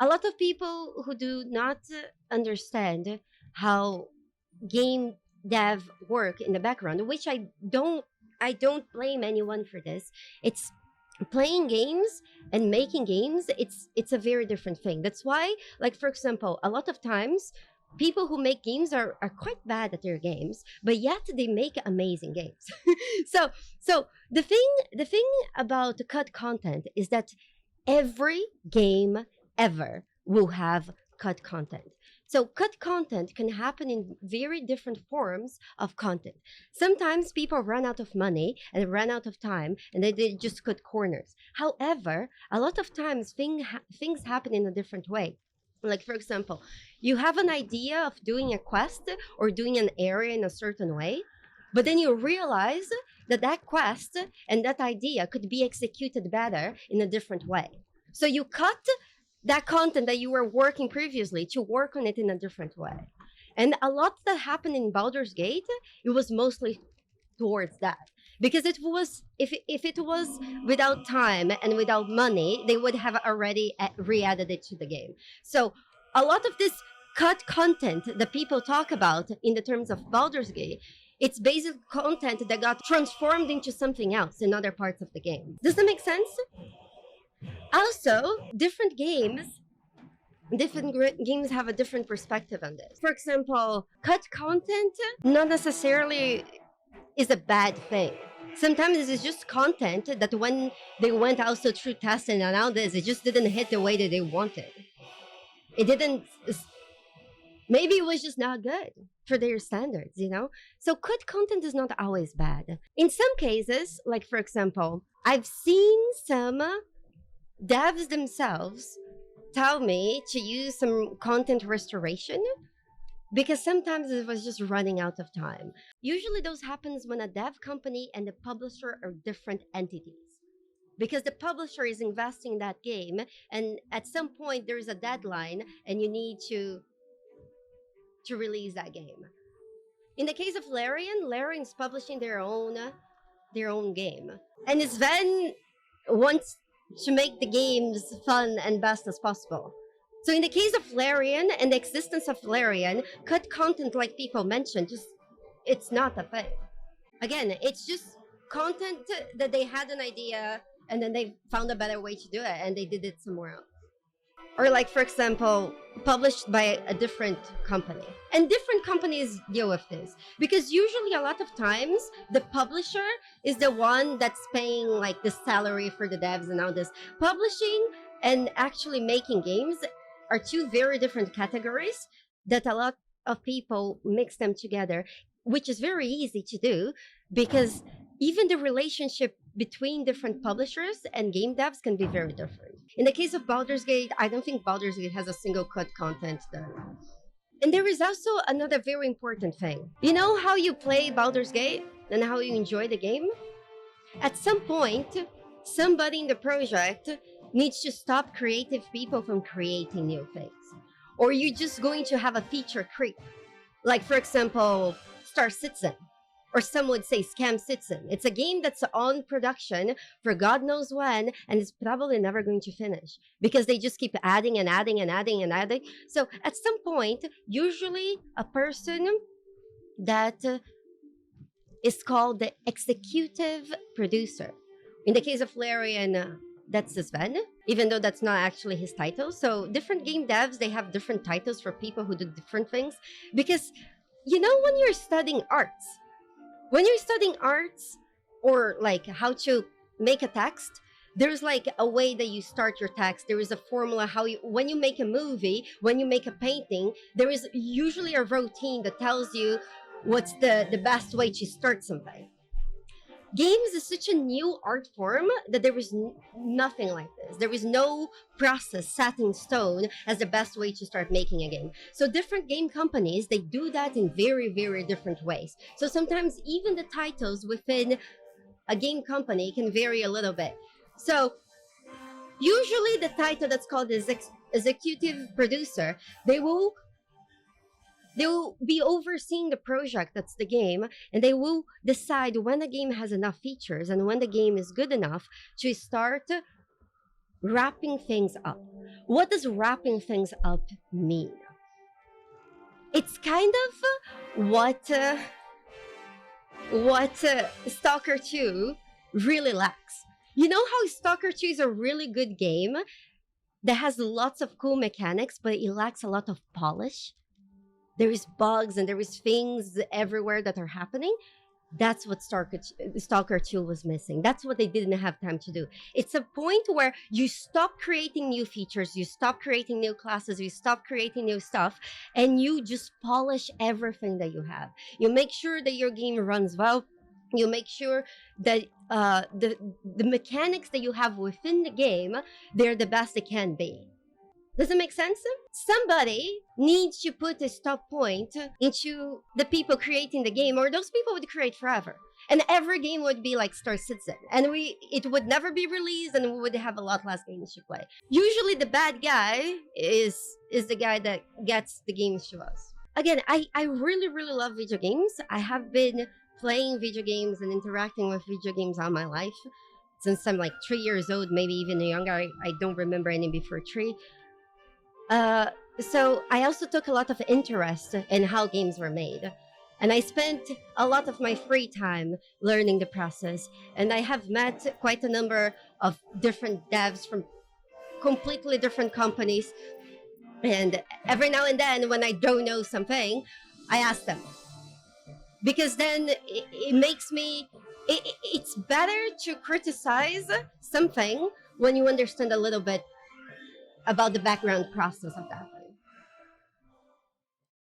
a lot of people who do not understand how game dev work in the background, which I don't blame anyone for this. It's playing games and making games, it's a very different thing. That's why, like, for example, a lot of times people who make games are quite bad at their games, but yet they make amazing games. so so the thing about cut content is that every game ever will have cut content. So cut content can happen in very different forms of content. Sometimes people run out of money and run out of time and they just cut corners. However, a lot of times things happen in a different way. Like, for example, you have an idea of doing a quest or doing an area in a certain way, but then you realize that that quest and that idea could be executed better in a different way. So you cut that content that you were working previously to work on it in a different way. And a lot that happened in Baldur's Gate, it was mostly towards that. Because it was, if it was without time and without money, they would have already re-added it to the game. So a lot of this cut content that people talk about in the terms of Baldur's Gate, it's basic content that got transformed into something else in other parts of the game. Does that make sense? Also, games have a different perspective on this. For example, cut content not necessarily is a bad thing. Sometimes it's just content that when they went also through testing and all this, it just didn't hit the way that they wanted. It didn't, maybe it was just not good for their standards, you know? So cut content is not always bad. In some cases, like, for example, I've seen some devs themselves tell me to use some content restoration because sometimes it was just running out of time. Usually those happens when a dev company and the publisher are different entities, because the publisher is investing in that game and at some point there is a deadline and you need to release that game. In the case of Larian's publishing their own game, and Sven wants to make the games fun and best as possible. So in the case of Larian and the existence of Larian, cut content, like people mentioned, just it's not a thing. Again, it's just content that they had an idea and then they found a better way to do it and they did it somewhere else. Or, like, for example, published by a different company. And different companies deal with this because usually a lot of times the publisher is the one that's paying, like, the salary for the devs and all this. Publishing and actually making games are two very different categories that a lot of people mix them together, which is very easy to do because even the relationship between different publishers and game devs can be very different. In the case of Baldur's Gate, I don't think Baldur's Gate has a single cut content there. And there is also another very important thing. You know how you play Baldur's Gate and how you enjoy the game? At some point, somebody in the project needs to stop creative people from creating new things. Or you're just going to have a feature creep. Like, for example, Star Citizen. Or some would say Scam Citizen. It's a game that's on production for God knows when, and it's probably never going to finish because they just keep adding and adding and adding and adding. So at some point, usually a person that is called the executive producer. In the case of Larian, that's Sven, even though that's not actually his title. So different game devs, they have different titles for people who do different things. Because, you know, when you're studying arts, or like how to make a text, there's like a way that you start your text. There is a formula when you make a movie, when you make a painting, there is usually a routine that tells you what's the best way to start something. Games is such a new art form that there is nothing like this. There is no process set in stone as the best way to start making a game. So different game companies, they do that in very, very different ways. So sometimes even the titles within a game company can vary a little bit. So usually the title that's called executive producer, they will be overseeing the project that's the game, and they will decide when the game has enough features and when the game is good enough to start wrapping things up. What does wrapping things up mean? It's kind of what Stalker 2 really lacks. You know how Stalker 2 is a really good game that has lots of cool mechanics, but it lacks a lot of polish? There is bugs and there is things everywhere that are happening. That's what Stalker 2 was missing. That's what they didn't have time to do. It's a point where you stop creating new features, you stop creating new classes, you stop creating new stuff, and you just polish everything that you have. You make sure that your game runs well. You make sure that the mechanics that you have within the game, they're the best they can be. Does it make sense? Somebody needs to put a stop point into the people creating the game, or those people would create forever. And every game would be like Star Citizen. And it would never be released, and we would have a lot less games to play. Usually the bad guy is the guy that gets the games to us. Again, I really, really love video games. I have been playing video games and interacting with video games all my life. Since I'm like 3 years old, maybe even younger. I don't remember any before 3. So I also took a lot of interest in how games were made. And I spent a lot of my free time learning the process. And I have met quite a number of different devs from completely different companies. And every now and then, when I don't know something, I ask them. Because then it makes me... It's better to criticize something when you understand a little bit about the background process of that.